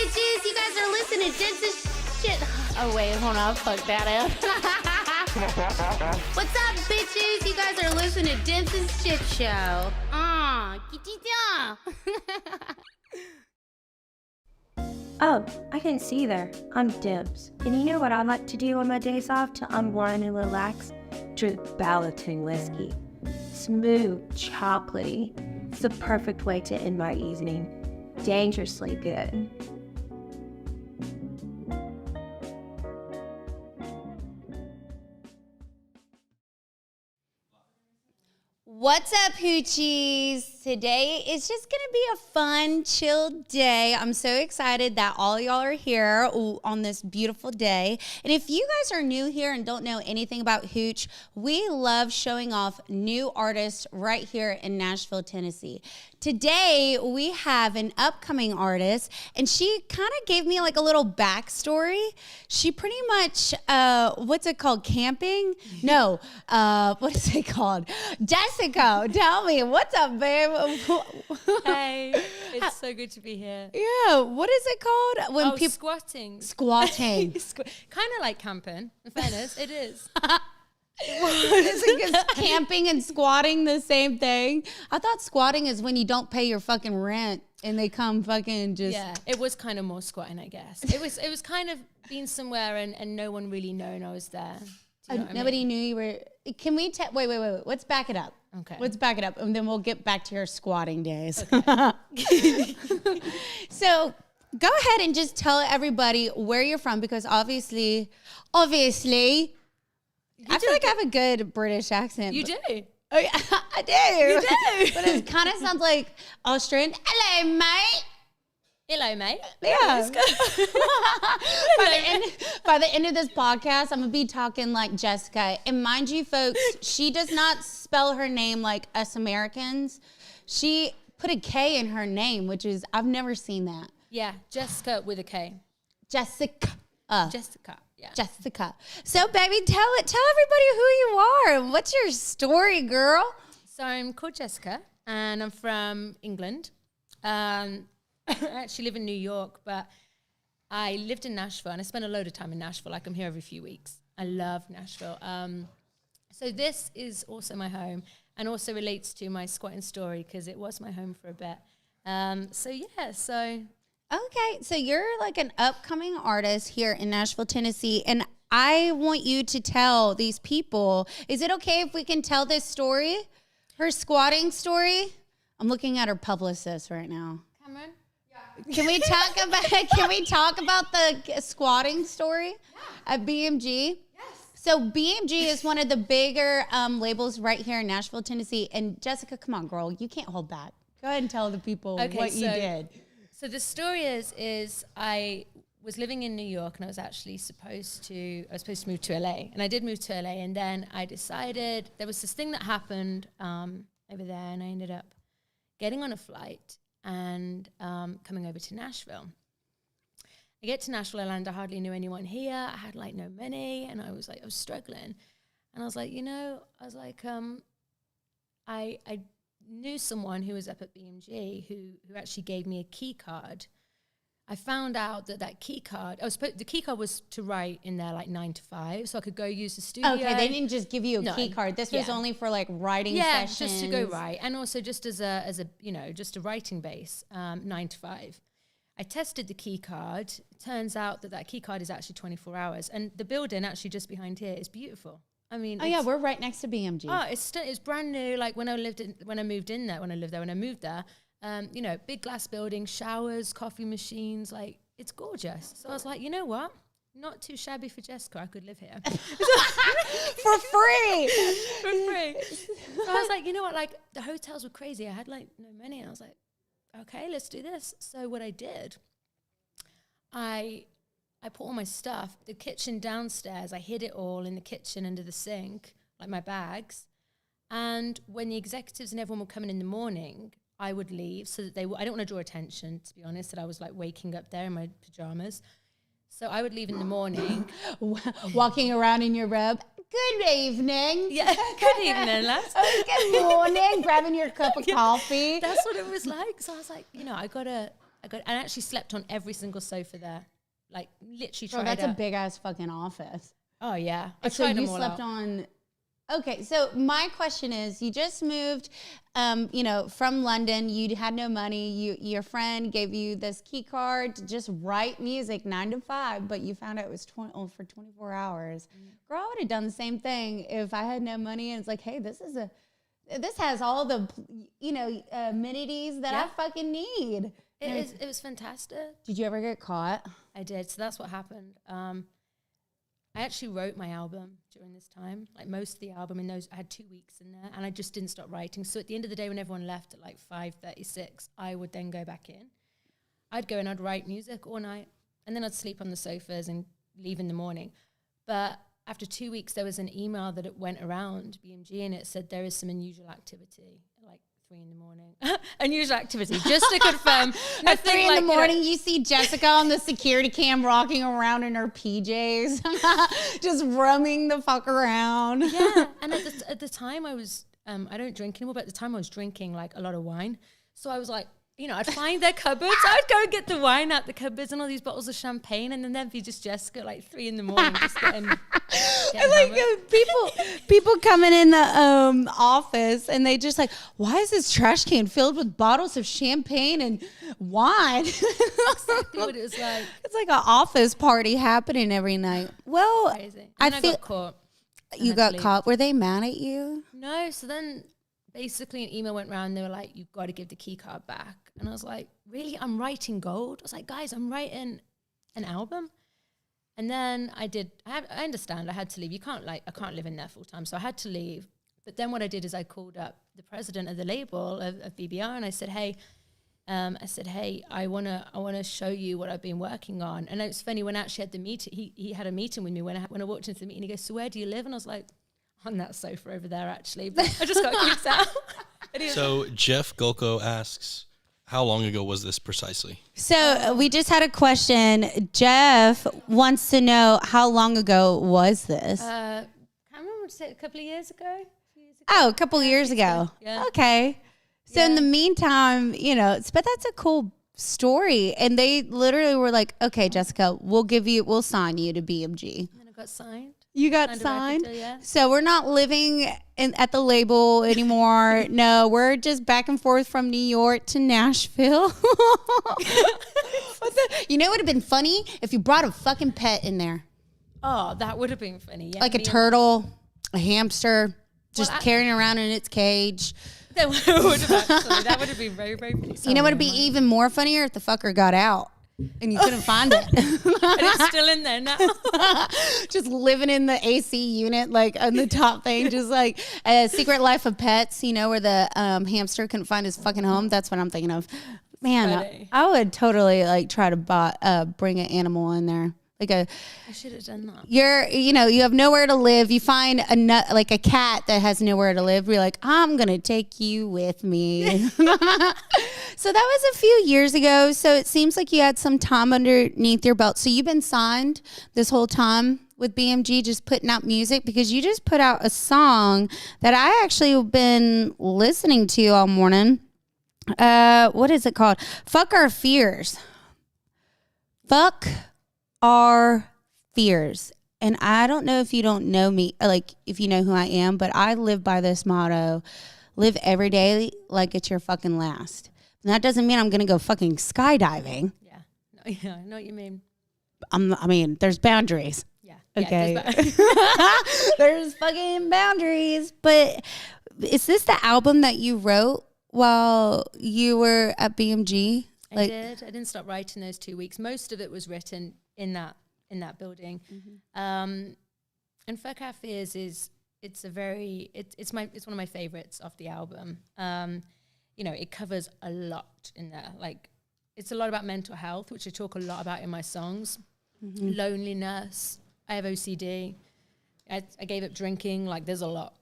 bitches? You guys are listening to Demps Shit. Oh, wait, hold on. Fuck that up. What's up, bitches? You guys are listening to Demps Shit Show. Oh, I can see there. I'm Demps. And you know what I like to do on my days off to unwind and relax? Drink balloting whiskey. Smooth, chocolatey. It's the perfect way to end my evening. Dangerously good. What's up, Hoochies? Today is just going to be a fun, chill day. I'm so excited that all y'all are here on this beautiful day. And if you guys are new here and don't know anything about Hooche, we love showing off new artists right here in Nashville, Tennessee. Today, we have an upcoming artist, and she kind of gave me like a little backstory. She pretty much, what's it called, camping? No, what is it called? Jessica, tell me, what's up, babe? Hey, it's so good to be here. Yeah, what is it called? When people squatting. Squatting. Kind of like camping, in fairness, it is. Is camping and squatting the same thing? I thought squatting is when you don't pay your fucking rent and they come fucking just... Yeah, it was kind of more squatting, I guess. It was kind of being somewhere and no one really known I was there. Do you know what Nobody I mean? knew you were... Can we... Wait. Let's back it up. Okay. Let's back it up, and then we'll get back to your squatting days. Okay. So go ahead and just tell everybody where you're from, because obviously... I feel like I have a good British accent. You do. Oh, yeah, I do. You do. But it kind of sounds like Austrian. Hello, mate. Hello, mate. Yeah. By the end of this podcast, I'm going to be talking like Jessica. And mind you, folks, she does not spell her name like us Americans. She put a K in her name, which is, I've never seen that. Yeah, Jessica with a K. Jessica. Jessica. Yeah. Jessica. So, baby, tell everybody who you are and what's your story, girl. So I'm called Jessica, and I'm from England. I actually live in New York, but I lived in Nashville, and I spent a load of time in Nashville. Like, I'm here every few weeks. I love Nashville. So this is also my home, and also relates to my squatting story, because it was my home for a bit. Okay, so you're like an upcoming artist here in Nashville, Tennessee, and I want you to tell these people, is it okay if we can tell this story? Her squatting story? I'm looking at her publicist right now. Cameron? Yeah. Can we talk about the squatting story at BMG? Yes. So BMG is one of the bigger labels right here in Nashville, Tennessee, and Jessica, come on, girl, you can't hold back. Go ahead and tell the people what you did. So the story is I was living in New York, and I was supposed to move to LA, and I did move to LA, and then I decided there was this thing that happened over there, and I ended up getting on a flight and coming over to Nashville. I get to Nashville, I hardly knew anyone here. I had like no money, and I was struggling, and I was like, I knew someone who was up at BMG who actually gave me a key card. I found out that key card, the key card was to write in there like 9 to 5, so I could go use the studio. Okay, they didn't just give you a key card. This was only for like writing sessions. Yeah, just to go write, and also just as a just a writing base, 9 to 5. I tested the key card. It turns out that key card is actually 24 hours, and the building actually just behind here is beautiful. I mean, we're right next to BMG. Oh, it's brand new. Like when I moved there, big glass building, showers, coffee machines, like it's gorgeous. So I was like, you know what? Not too shabby for Jessica. I could live here. For free. So I was like, you know what? Like the hotels were crazy. I had like no money, and I was like, okay, let's do this. So what I did, I put all my stuff, the kitchen downstairs, I hid it all in the kitchen under the sink, like my bags. And when the executives and everyone were coming in the morning, I would leave so that I don't want to draw attention, to be honest, that I was like waking up there in my pajamas. So I would leave in the morning. Walking around in your robe. Good evening. Yeah, good evening, lads. Good morning. Grabbing your cup of coffee. That's what it was like. So I was like, I I actually slept on every single sofa there. Like literally Bro, tried that's a out. big ass fucking office. Oh yeah, I So tried you them all slept out. on. Okay, so my question is, you just moved, from London. You had no money. Your friend gave you this key card to just write music 9 to 5, but you found out it was for 24 hours. Girl, I would have done the same thing if I had no money and it's like, hey, this has all the amenities that I fucking need. It was fantastic. Did you ever get caught? I did. So that's what happened. I actually wrote my album during this time, like most of the album in those. I had 2 weeks in there, and I just didn't stop writing. So at the end of the day, when everyone left at like 5:36, I would then go back in. I'd go and I'd write music all night, and then I'd sleep on the sofas and leave in the morning. But after 2 weeks, there was an email that it went around BMG, and it said there is some unusual activity, like 3 in the morning. Unusual activity, just to confirm. At 3 in the morning, you see Jessica on the security cam rocking around in her PJs, just roaming the fuck around. Yeah, and at the time I was, I don't drink anymore, but at the time I was drinking like a lot of wine. So I was like, I'd find their cupboards. I'd go and get the wine out the cupboards and all these bottles of champagne, and then there'd be just Jessica at like 3 in the morning just getting Like people coming in the office and they just like, why is this trash can filled with bottles of champagne and wine? exactly what it was like. It's like an office party happening every night. Well, Crazy. I And I feel got caught. you got caught. Were they mad at you? No, so then basically an email went around. They were like, "You've got to give the key card back." And I was like, "Really? I'm writing gold." I was like, "Guys, I'm writing an album." And then I understand I had to leave. I can't live in there full time. So I had to leave. But then what I did is I called up the president of the label of BBR, and I said, "Hey, I wanna show you what I've been working on." And it's funny, when I actually had the meeting, he had a meeting with me when I walked into the meeting. He goes, "So where do you live?" And I was like, "On that sofa over there, actually." But I just got kicked out. So Jeff Golko asks, how long ago was this precisely? So we just had a question. Jeff wants to know, how long ago was this? Can't remember, was it a couple of years ago? Oh, a couple years ago. Yeah. Okay. So in the meantime, but that's a cool story. And they literally were like, okay, Jessica, we'll sign you to BMG. And then I got signed. You got Signed a signed? record deal, yeah. So we're not living at the label anymore. No, we're just back and forth from New York to Nashville. You know what would have been funny? If you brought a fucking pet in there. Oh, that would have been funny. Yeah, Like a turtle, a hamster, just carrying around in its cage. That would have been very, very funny. You know what would be even more funnier if the fucker got out and you couldn't find it. And it's still in there now. Just living in the AC unit, like on the top thing, just like a Secret Life of Pets, where the hamster couldn't find his fucking home. That's what I'm thinking of. Man, I would totally like try to bring an animal in there. I should have done that. You have nowhere to live. You find a cat that has nowhere to live. You're like, I'm going to take you with me. So that was a few years ago. So it seems like you had some time underneath your belt. So you've been signed this whole time with BMG, just putting out music, because you just put out a song that I actually have been listening to all morning. What is it called? Fuck Our Fears. Fuck Our Fears. And I don't know if you don't know me, like if you know who I am, but I live by this motto: live every day like it's your fucking last. And that doesn't mean I'm gonna go fucking skydiving. Yeah, I know what you mean. I mean, there's boundaries. Yeah. Okay. There's fucking boundaries. But is this the album that you wrote while you were at BMG? I did. I didn't stop writing those 2 weeks. Most of it was written in that building. Mm-hmm. And Fuck Our Fears it's one of my favorites off the album. It covers a lot in there. Like, it's a lot about mental health, which I talk a lot about in my songs. Mm-hmm. Loneliness. I have OCD. I gave up drinking. Like, there's a lot.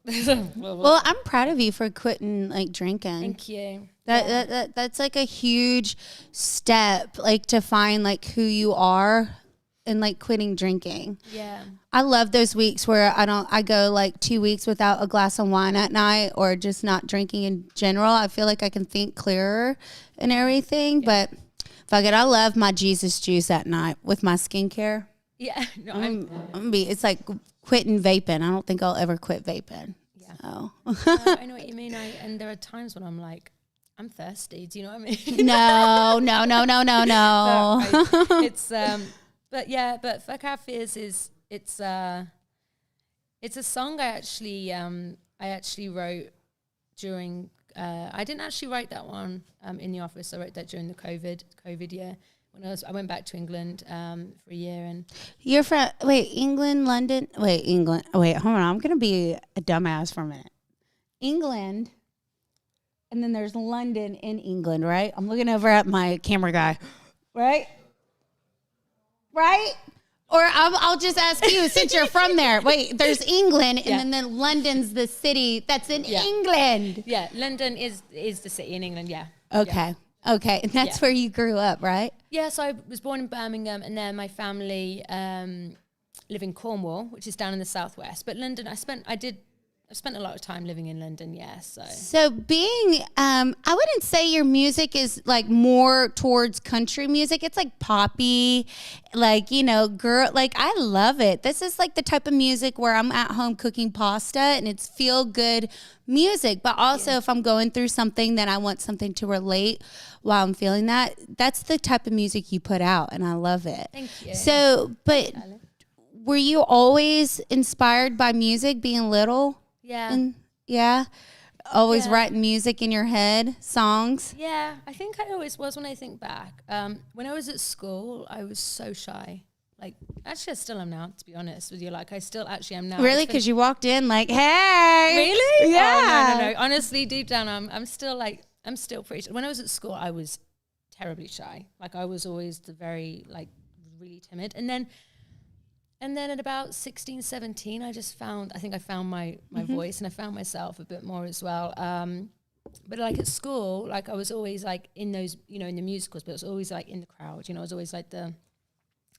Well, I'm proud of you for quitting like drinking. Thank you. That's like a huge step, like to find like who you are and like quitting drinking. Yeah. I love those weeks where I go like 2 weeks without a glass of wine at night, or just not drinking in general. I feel like I can think clearer and everything. Yeah. But Fuck it. I love my Jesus juice at night with my skincare. Yeah. No, It's like quitting vaping. I don't think I'll ever quit vaping. Yeah. So. I know what you mean. And there are times when I'm like, I'm thirsty. Do you know what I mean? No. But it's but Fuck Our Fears it's a song I actually wrote during I didn't actually write that one in the office. I wrote that during the COVID year when I went back to England for a year. And You're from England, London. England. Hold on. I'm gonna be a dumbass for a minute. England, and then there's London in England, right? I'm looking over at my camera guy, right? Or I'll just ask you since you're from there. Wait, there's England, and then London's the city that's in England. Yeah, London is the city in England. Yeah. Okay. Okay, and that's where you grew up, right? Yeah, so I was born in Birmingham, and then my family live in Cornwall, which is down in the southwest. But London, I spent a lot of time living in London, So being, I wouldn't say your music is like more towards country music. It's like poppy, like, girl, like I love it. This is like the type of music where I'm at home cooking pasta and it's feel good music. But also if I'm going through something that I want something to relate while I'm feeling that, that's the type of music you put out. And I love it. Thank you. So, but were you always inspired by music being little? Yeah. Always writing music in your head, songs. Yeah, I think I always was when I think back. When I was at school, I was so shy. Like, actually, I still am now, to be honest with you. Like, I still actually am now. Really? Because you walked in like, hey. Really? Yeah. Oh, no. Honestly, deep down, I'm still pretty shy. When I was at school, I was terribly shy. Like, I was always really timid. And then at about 16, 17, I think I found my voice and I found myself a bit more as well. But like at school, like I was always like in those, in the musicals, but I was always like in the crowd, I was always like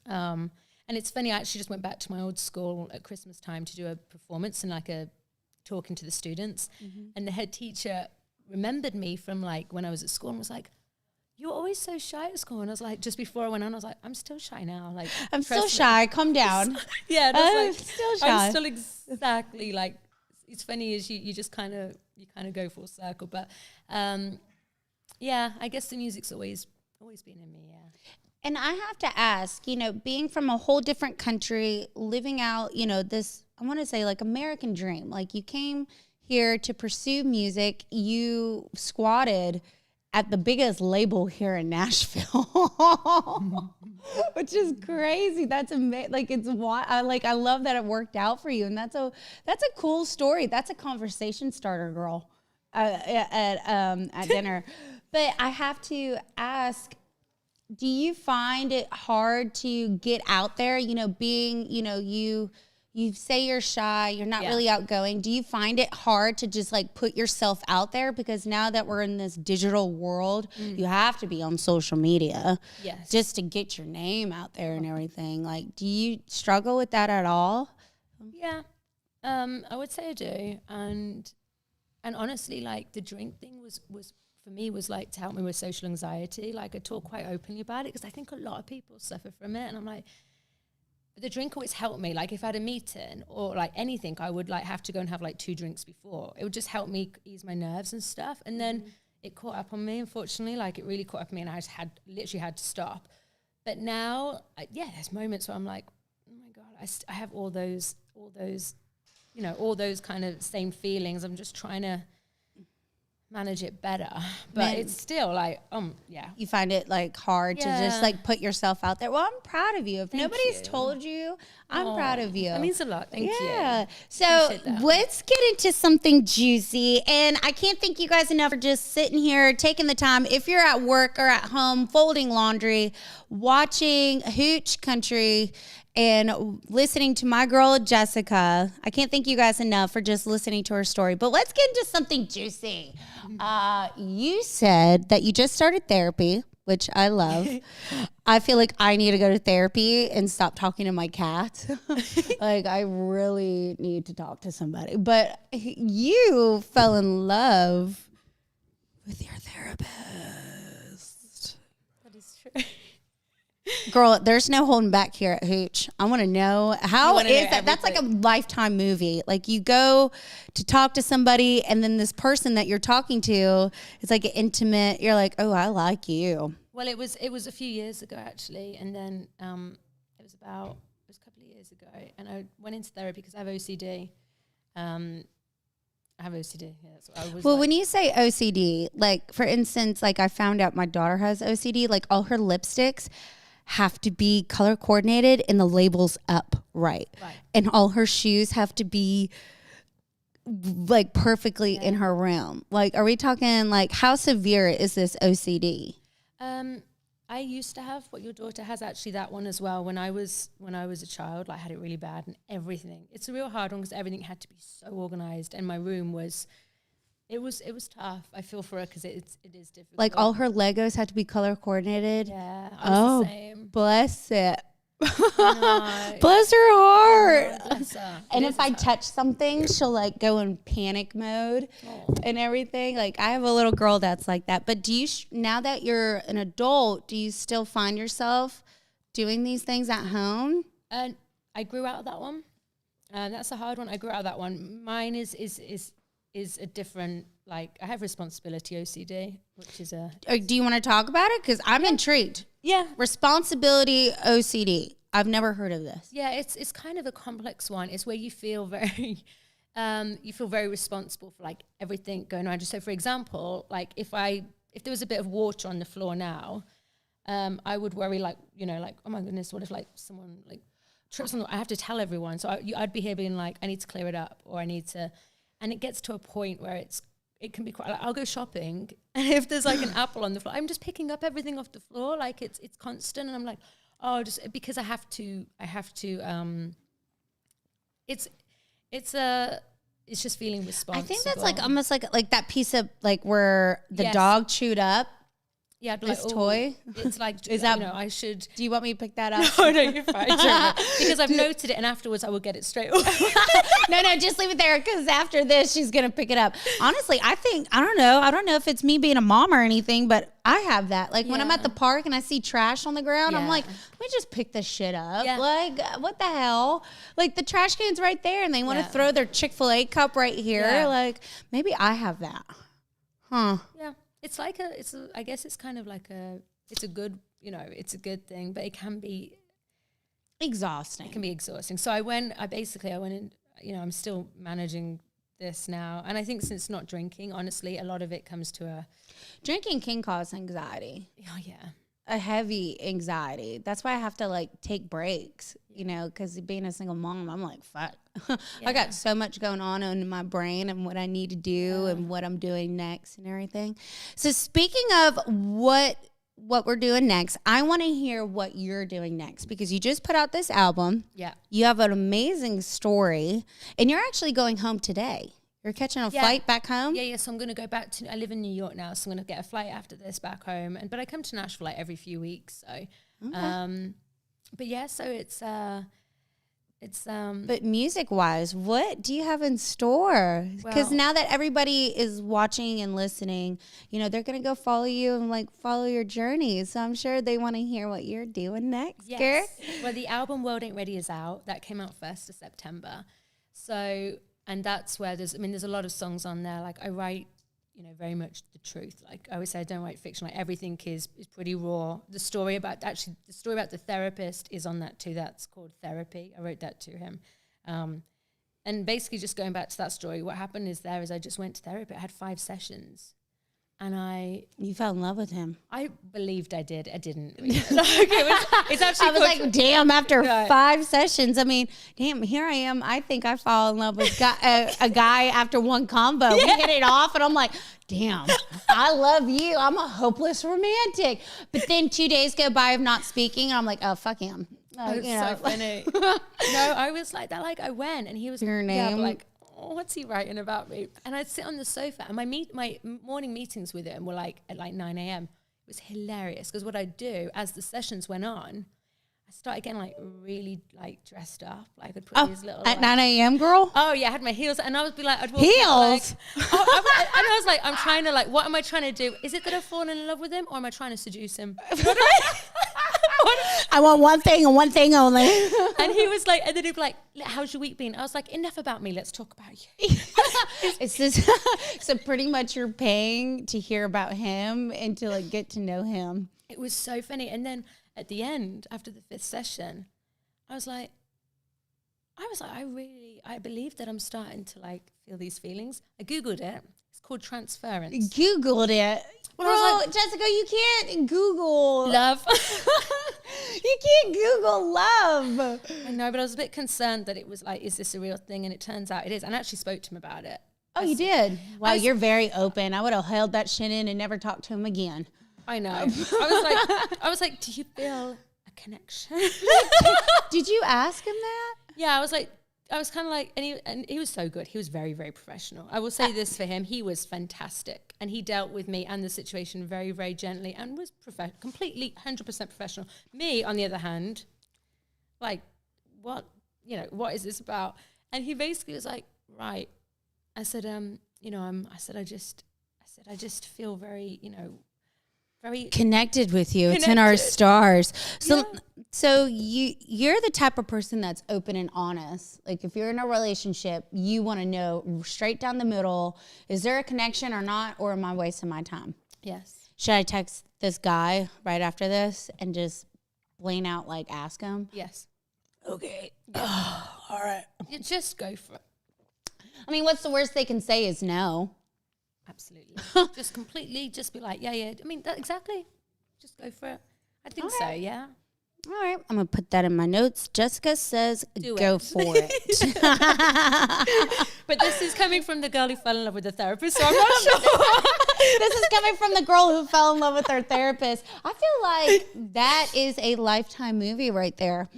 and it's funny, I actually just went back to my old school at Christmas time to do a performance and like talking to the students. And the head teacher remembered me from like when I was at school and was like, "You're always so shy at school." And I was like, just before I went on, I was like, I'm still shy now. Like, I'm still shy. Calm down. Yeah. I'm still shy. I'm still exactly like, it's funny is you just kind of go full circle. But I guess the music's always been in me. Yeah. And I have to ask, being from a whole different country, living out, this, I want to say like American dream, like you came here to pursue music, you squatted at the biggest label here in Nashville, which is crazy. That's amazing. Like it's why I love that it worked out for you, and that's a cool story. That's a conversation starter, girl, at dinner. But I have to ask, do you find it hard to get out there? Being you say you're shy, you're not really outgoing. Do you find it hard to just like put yourself out there? Because now that we're in this digital world, you have to be on social media just to get your name out there and everything. Like, do you struggle with that at all? Yeah, I would say I do. And honestly, like the drink thing was for me was like to help me with social anxiety. Like I talk quite openly about it because I think a lot of people suffer from it. And I'm like, the drink always helped me. Like if I had a meeting or like anything, I would like have to go and have like 2 drinks before. It would just help me ease my nerves and stuff. And then it caught up on me, unfortunately. Like it really caught up on me and I just literally had to stop. But now, there's moments where I'm like, oh my God, I have all those, all those kind of same feelings. I'm just trying to manage it better, but it's still like You find it like hard to just like put yourself out there. Well, I'm proud of you. If nobody's told you, I'm proud of you. That means a lot. Thank you. Yeah. So let's get into something juicy. And I can't thank you guys enough for just sitting here, taking the time. If you're at work or at home, folding laundry, watching Hooche Country, and listening to my girl Jessica. I can't thank you guys enough for just listening to her story. But let's get into something juicy. You said that you just started therapy, which I love. I feel like I need to go to therapy and stop talking to my cat. Like I really need to talk to somebody. But you fell in love with your therapist. That is true. Girl, there's no holding back here at Hooche. I want to know how wanna is know that? That's like a everything. Lifetime movie. Like you go to talk to somebody, and then this person that you're talking to is like an intimate. You're like, oh, I like you. Well, it was a few years ago actually, and then it was a couple of years ago, and I went into therapy because I have OCD. I have OCD. Yeah, that's what I was. Well, like, when you say OCD, like for instance, like I found out my daughter has OCD. Like all her lipsticks have to be color coordinated and the labels up right. And all her shoes have to be like perfectly in her room. Like, are we talking like how severe is this OCD? I used to have what your daughter has, actually that one as well. When I was a child, like, I had it really bad and everything. It's a real hard one because everything had to be so organized, and my room was tough. I feel for her because it is difficult. Like all her Legos had to be color coordinated. Yeah, I was the same. Bless it. No. Bless her heart. Bless her. And It if is I tough. touch something, she'll like go in panic mode Oh. and everything. Like I have a little girl that's like that. But do you, now that you're an adult, do you still find yourself doing these things at home? And I grew out of that one. That's a hard one. I grew out of that one. Mine is a different, like, I have responsibility OCD, which is a... Or do you want to talk about it? Because I'm intrigued. Yeah. Responsibility OCD. I've never heard of this. Yeah, it's kind of a complex one. It's where you feel very... you feel very responsible for, like, everything going around you. So, for example, like, if there was a bit of water on the floor now, I would worry, like, you know, like, oh my goodness, what if, like, someone, like, trips on the... I have to tell everyone. So I'd be here being like, I need to clear it up, or I need to... And it gets to a point where it can be quite, like, I'll go shopping, and if there's like an apple on the floor, I'm just picking up everything off the floor. Like it's constant. And I'm like, oh, just because I have to, it's just feeling responsible. I think that's like almost like that piece of like where the Yes. dog chewed up yeah, I'd be this like, oh, toy. It's like, Is that- you know, I should. Do you want me to pick that up? Oh no, you're fine. Because I've noted it, and afterwards I will get it straight away. No, just leave it there because after this, she's going to pick it up. Honestly, I don't know if it's me being a mom or anything, but I have that. Like when I'm at the park and I see trash on the ground, I'm Yeah. like, let me just pick this shit up. Yeah. Like, what the hell? Like the trash can's right there and they want to Yeah. throw their Chick-fil-A cup right here. Yeah. Like maybe I have that. Huh. Yeah, it's like I guess it's kind of like it's a good, you know, it's a good thing, but it can be Exhausting. exhausting. So I went in, you know, I'm still managing this now. And I think since not drinking, honestly, a lot of it comes to Drinking can cause anxiety. oh yeah. A heavy anxiety. That's why I have to like take breaks, you know, because being a single mom, I'm like, fuck. I got so much going on in my brain and what I need to do and what I'm doing next and everything. So speaking of what we're doing next, I want to hear what you're doing next because you just put out this album. Yeah. You have an amazing story and you're actually going home today. You're catching a flight back home? Yeah, so I'm going to go back I live in New York now, so I'm going to get a flight after this back home. But I come to Nashville like every few weeks. So, but yeah, so it's But music-wise, what do you have in store? Because Well- now that everybody is watching and listening, you know, they're going to go follow you and, like, follow your journey. So I'm sure they want to hear what you're doing next, girl. yes. Well, the album World Ain't Ready is out. That came out 1st of September. So, and that's where there's a lot of songs on there. Like I write, you know, very much the truth. Like I always say, I don't write fiction. Like everything is pretty raw. The story about the therapist is on that too. That's called Therapy. I wrote that to him. And basically just going back to that story, what happened is I just went to therapy. I had 5 sessions. And You fell in love with him. I believed I did. I didn't. Really. It's actually I was like, damn, after Right. 5 sessions, I mean, damn, here I am. I think I fall in love with a guy after one combo. We hit it off, and I'm like, damn, I love you. I'm a hopeless romantic. But then 2 days go by of not speaking, and I'm like, oh, fuck him. It's You know, so funny. No, I was like that. Like I went, and he was Your Yeah, name? but like, oh, what's he writing about me? And I'd sit on the sofa, and my morning meetings with him were like at like 9 a.m. It was hilarious because what I'd do as the sessions went on, I started getting like really like dressed up. Like I'd put these little at like, 9 a.m., girl? oh yeah, I had my heels, and I would be like, I'd walk Heels? out, like, and I was like, I'm trying to like, what am I trying to do? Is it that I've fallen in love with him, or am I trying to seduce him? You know what I mean? I want one thing and one thing only. And he was like, and then he'd be like, how's your week been? I was like, enough about me. Let's talk about you. It's just, so pretty much you're paying to hear about him and to like get to know him. It was so funny. And then at the end, after the 5th session, I was like, I believe that I'm starting to like feel these feelings. I Googled it. It's called transference. Googled it. Well, Bro, I was like, Jessica, you can't Google love. You can't Google love. I know, but I was a bit concerned that it was like, is this a real thing? And it turns out it is. And I actually spoke to him about it. Oh, you did? Wow, you're very open. I would have held that shit in and never talked to him again. I know. I was like, do you feel a connection? Did you ask him that? Yeah, I was kind of like, and he was so good. He was very, very professional. I will say this for him. He was fantastic. And he dealt with me and the situation very, very gently and was completely 100% professional. Me, on the other hand, like, what is this about? And he basically was like, right. I said, I just feel very, very connected with you. It's in our stars. So you're the type of person that's open and honest. Like if you're in a relationship, you want to know straight down the middle, is there a connection or not, or am I wasting my time? Yes. Should I text this guy right after this and just plain out like ask him? Yes. Okay. Yeah. All right. You just go for it. I mean, what's the worst they can say is no. Absolutely. Just completely, just be like, yeah. I mean, exactly. Just go for it. I think so, yeah. All right. I'm going to put that in my notes. Jessica says go for it. But this is coming from the girl who fell in love with the therapist, so I'm not sure. This is coming from the girl who fell in love with her therapist. I feel like that is a Lifetime movie right there.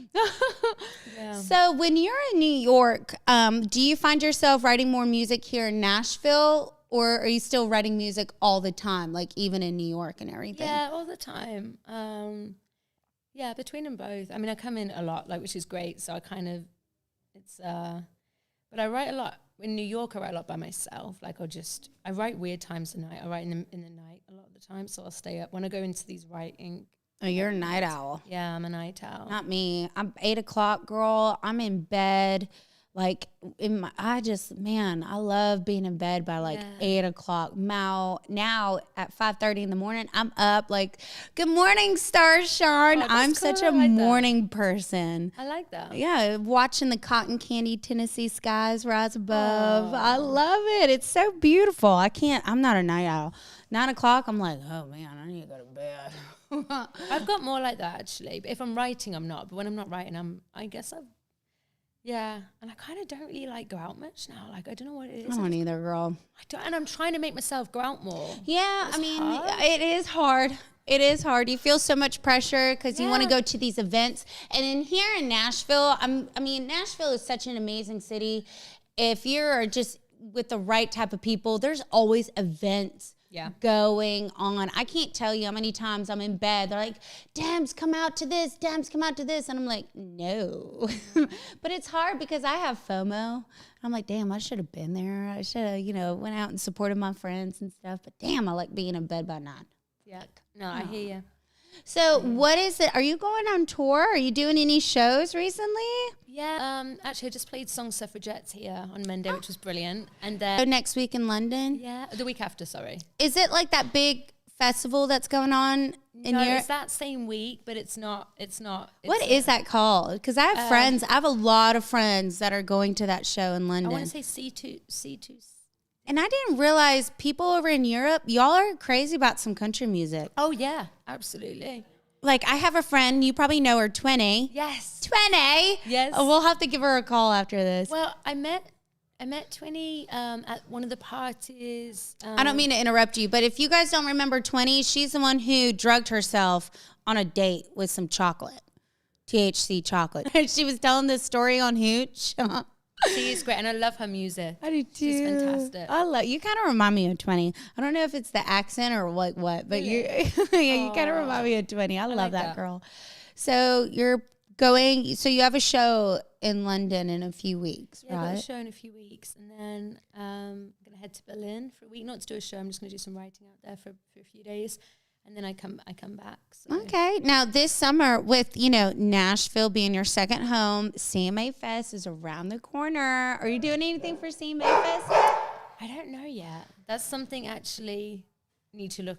Yeah. So when you're in New York, do you find yourself writing more music here in Nashville, or are you still writing music all the time, like even in New York and everything? Yeah, all the time. Yeah, between them both. I mean, I come in a lot, like, which is great. So I kind of, but I write a lot. In New York, I write a lot by myself. Like, I write weird times of the night. I write in the night a lot of the time. So I'll stay up. When I go into these writing. Oh, you're a night owl. Yeah, I'm a night owl. Not me. I'm 8 o'clock girl. I'm in bed. Like I love being in bed by like 8 o'clock. Now at 5:30 in the morning, I'm up like, good morning, Starshine. I'm such a morning person. I like that. Yeah, watching the cotton candy Tennessee skies rise above. I love it. It's so beautiful. I'm not a night owl. 9 o'clock, I'm like, oh man, I need to go to bed. I've got more like that actually. But if I'm writing, I'm not. But when I'm not writing, yeah, and I kind of don't really like go out much now. Like, I don't know what it is. I don't either, girl. I don't, and I'm trying to make myself go out more. Yeah, It's I mean, hard. it is hard. It is hard. You feel so much pressure because you want to go to these events. And in here in Nashville, Nashville is such an amazing city. If you're just with the right type of people, there's always events going on. I can't tell you how many times I'm in bed. They're like, Demps, come out to this. Demps, come out to this. And I'm like, no. But it's hard because I have FOMO. I'm like, damn, I should have been there. I should have, went out and supported my friends and stuff. But damn, I like being in bed by 9. Yeah. No, I hear you. So what is it? Are you going on tour? Are you doing any shows recently? Yeah. Actually, I just played Song Suffragettes here on Monday, which was brilliant. And So then, next week in London? yeah, the week after, sorry. Is it like that big festival that's going on in No, Europe? it's that same week, but it's not. What is that called? Because I have friends. I have a lot of friends that are going to that show in I London. want to say C2. And I didn't realize people over in Europe, y'all are crazy about some country music. Oh, yeah, absolutely. Like, I have a friend, you probably know her, 20. Yes. 20? Yes. Oh, we'll have to give her a call after this. Well, I met 20 at one of the parties. I don't mean to interrupt you, but if you guys don't remember 20, she's the one who drugged herself on a date with some chocolate, THC chocolate. She was telling this story on Hooche. She is great, and I love her music. I do too. She's fantastic. I love you. Kind of remind me of 20. I don't know if it's the accent or what, but you kind of remind me of 20. I love like that that. girl. So you're going. So you have a show in London in a few weeks, Yeah, I've got right? a show in a few weeks, and then I'm going to head to Berlin for a week. Not to do a show, I'm just going to do some writing out there for a few days. and then I come back. So. Okay. Now this summer with, Nashville being your second home, CMA Fest is around the corner. Are you doing anything for CMA Fest yet? I don't know yet. That's something actually need to look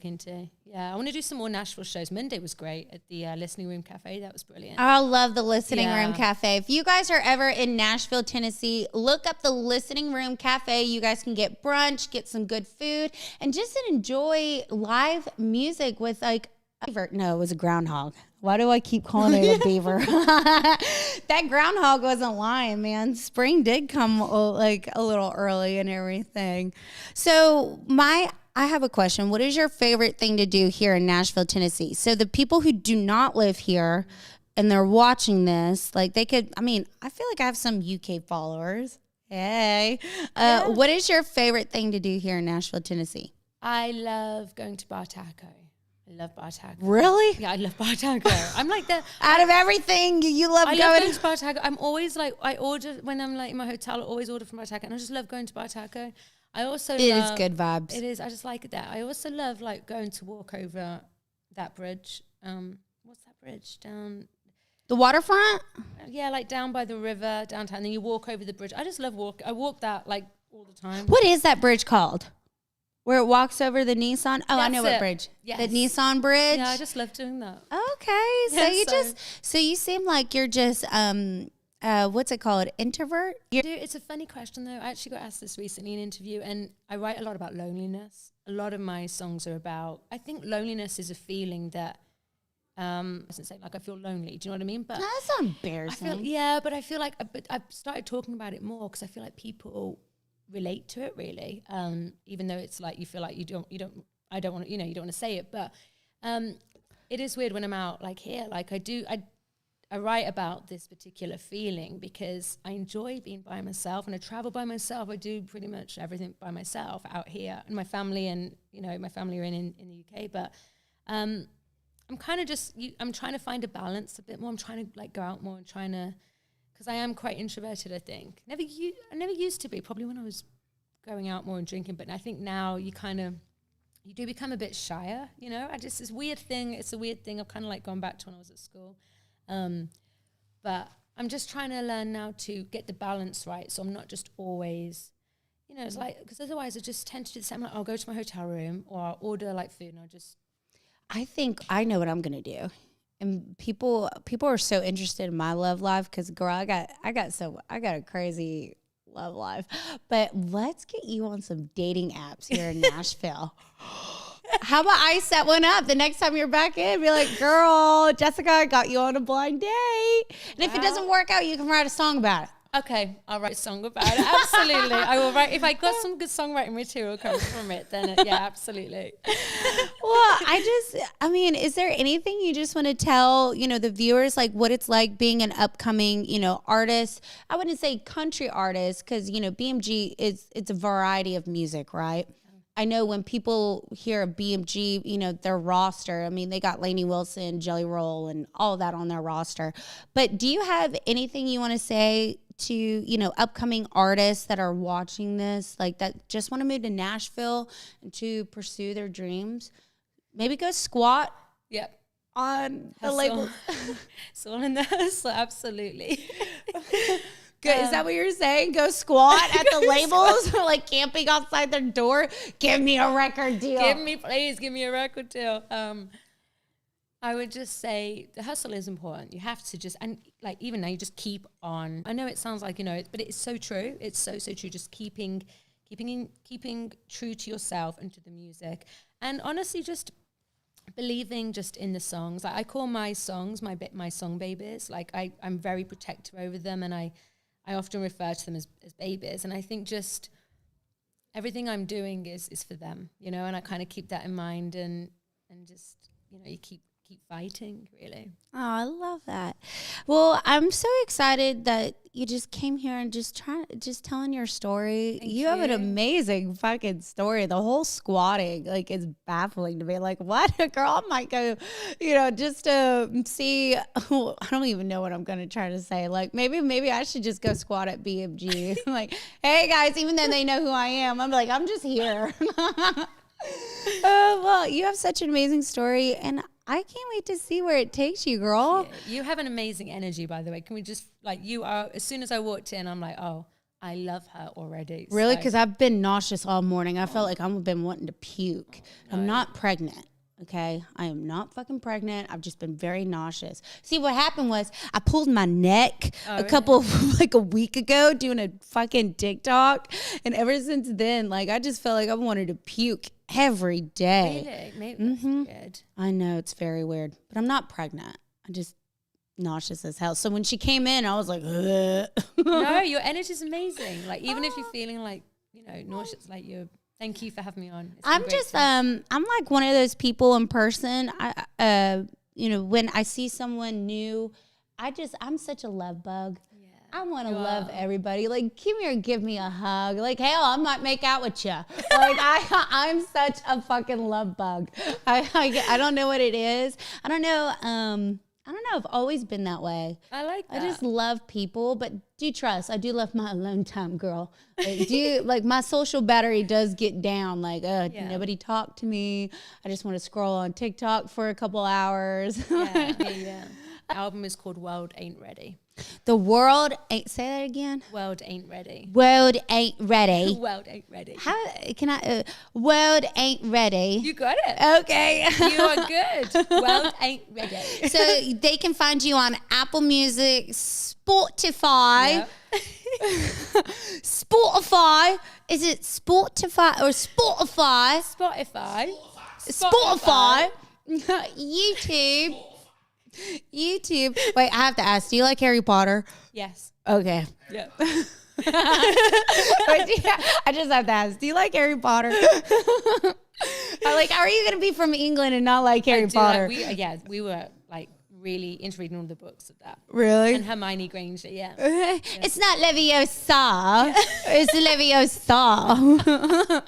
into. Yeah, I want to do some more Nashville shows. Monday was great at the Listening Room Cafe. That was brilliant. I love the Listening Room Cafe. If you guys are ever in Nashville, Tennessee, look up the Listening Room Cafe. You guys can get brunch, get some good food, and just enjoy live music with like a beaver. No, it was a groundhog. Why do I keep calling it a beaver? That groundhog wasn't lying, man. Spring did come like a little early and everything. So I have a question. What is your favorite thing to do here in Nashville, Tennessee? So the people who do not live here and they're watching this, like I feel like I have some UK followers. Hey. What is your favorite thing to do here in Nashville, Tennessee? I love going to Bar Taco. I love Bar Taco. Really? Yeah, I love Bar Taco. I'm like out of everything, you love I going love going to Bar Taco. I'm always like, I order, when I'm like in my hotel, I always order from Bar Taco. And I just love going to Bar Taco. I also It is good vibes. It is. I just like that. I also love like going to walk over that bridge. What's that bridge? Down the waterfront? Yeah, like down by the river, downtown. Then you walk over the bridge. I just love I walk that like all the time. What is that bridge called? Where it walks over the Nissan? Oh, I know what bridge. Yes. The Nissan bridge? Yeah, I just love doing that. Okay. So you seem like you're just what's it called? Introvert? It's a funny question though. I actually got asked this recently in an interview, and I write a lot about loneliness. A lot of my songs are about, I think loneliness is a feeling that I wasn't saying like I feel lonely. Do you know what I mean? But that's embarrassing. But I feel like I've started talking about it more because I feel like people relate to it really. Even though it's like you feel like you don't want to say it, but it is weird when I'm out like here. Like I write about this particular feeling because I enjoy being by myself, and I travel by myself. I do pretty much everything by myself out here, and my family are in the UK. But I'm kind of I'm trying to find a balance a bit more. I'm trying to like go out more and because I am quite introverted. I think I never used to be. Probably when I was going out more and drinking, but I think now you do become a bit shyer. It's a weird thing. I've kind of like gone back to when I was at school. But I'm just trying to learn now to get the balance right. So I'm not just always, it's like, because otherwise I just tend to do the same. Like, I'll go to my hotel room or I'll order like food and I think I know what I'm going to do. And people are so interested in my love life because girl, I got a crazy love life, but let's get you on some dating apps here in Nashville. How about I set one up the next time you're back in? Be like, girl, Jessica, I got you on a blind date. And if it doesn't work out, you can write a song about it. Okay, I'll write a song about it. Absolutely. I will write. If I got some good songwriting material coming from it, then yeah, absolutely. Well, is there anything you just want to tell, the viewers, like what it's like being an upcoming, artist? I wouldn't say country artist because, BMG it's a variety of music, right? I know when people hear of BMG, their roster, they got Lainey Wilson, Jelly Roll, and all of that on their roster. But do you have anything you want to say to, upcoming artists that are watching this, like that just want to move to Nashville and to pursue their dreams? Maybe go squat. Yep. On the label. It's all in the hustle, absolutely. Good. Is that what you're saying? Go squat at the labels or like camping outside their door? Give me a record deal. Please give me a record deal. I would just say the hustle is important. You have to and like even now you just keep on. I know it sounds like, but it's so true. It's so true. Just keeping true to yourself and to the music. And honestly, just believing just in the songs. Like I call my songs my song babies. Like I'm very protective over them, and I often refer to them as babies. And I think just everything I'm doing is for them, and I kind of keep that in mind and just, you keep fighting, really. Oh, I love that. Well, I'm so excited that you just came here and just telling your story. You have an amazing fucking story. The whole squatting, like, is baffling to me. Like, what? Girl, I might go, just to see. I don't even know what I'm going to try to say. Like, maybe I should just go squat at BMG. Like, hey, guys, even though they know who I am, I'm like, I'm just here. Well, you have such an amazing story, and I can't wait to see where it takes you, girl. Yeah, you have an amazing energy, by the way. Can we just, like, you are, as soon as I walked in, I'm like, oh, I love her already. Really? So- Because I've been nauseous all morning. I felt like I've been wanting to puke. I'm not pregnant. Okay, I am not fucking pregnant. I've just been very nauseous. See, what happened was I pulled my neck like a week ago doing a fucking TikTok. And ever since then, like, I just felt like I wanted to puke every day. Really? Maybe that's weird. I know, it's very weird, but I'm not pregnant. I'm just nauseous as hell. So when she came in, I was like, ugh. No, your energy's amazing. Like, even if you're feeling like, nauseous, like thank you for having me on. It's been I'm great just to- I'm like one of those people in person. When I see someone new, I'm such a love bug. Yeah. I want to love everybody. Like, come here and give me a hug. Like, hell, I might make out with you. Like, I'm such a fucking love bug. I don't know what it is. I don't know. I've always been that way. I like that. I just love people, but do trust. I do love my alone time, girl. Like, my social battery does get down. Like, nobody talk to me. I just want to scroll on TikTok for a couple hours. Yeah. The album is called World Ain't Ready. The world ain't. Say that again. World Ain't Ready. World ain't ready. World Ain't Ready. How can I? World ain't ready. You got it. Okay. You are good. World Ain't Ready. So they can find you on Apple Music, Spotify. Yep. Spotify. Is it Spotify or Spotify? Spotify. YouTube. Wait, I have to ask. Do you like Harry Potter? Yes. Okay. Yep. I just have to ask. Do you like Harry Potter? How are you going to be from England and not like Harry Potter? We were like really into reading all the books of that. Really? And Hermione Granger, yeah. It's not Leviosa. It's Leviosa.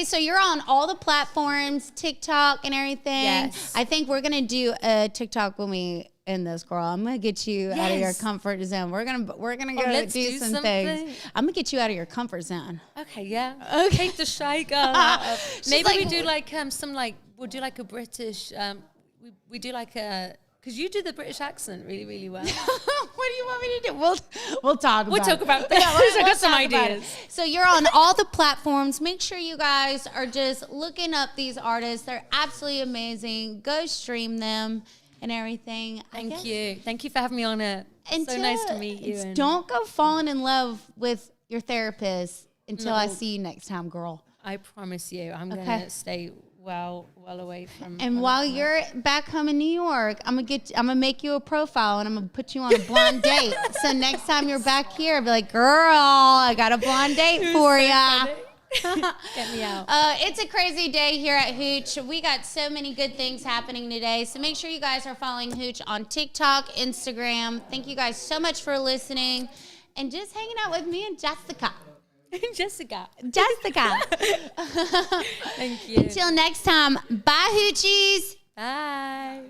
So you're on all the platforms, TikTok and everything. Yes. I think we're gonna do a TikTok when we end this, girl. I'm gonna get you out of your comfort zone. We're gonna go let's do do some things. I'm gonna get you out of your comfort zone. Okay, yeah. Okay. Take the shy girl out. Maybe like- we do like we'll do like a British we do like a, because you do the British accent really, really well. What do you want me to do? We'll talk about We'll talk about that. Yeah, I got some talk about ideas. it. So you're on all the platforms. Make sure you guys are just looking up these artists. They're absolutely amazing. Go stream them and everything. Thank you. Thank you for having me on it. So nice to meet you. And Don't go falling in love with your therapist until I see you next time, girl. I promise you, I'm Okay. going to stay well away from. And while you're back home in New York, I'm gonna make you a profile and I'm gonna put you on a blind date. So next time you're back here, I'll be like, girl, I got a blind date for ya. Get me out. It's a crazy day here at Hooche. We got so many good things happening today. So make sure you guys are following Hooche on TikTok, Instagram. Thank you guys so much for listening and just hanging out with me and Jessica. Jessica. Thank Thank you. Until next time, bye Hoochies. Bye.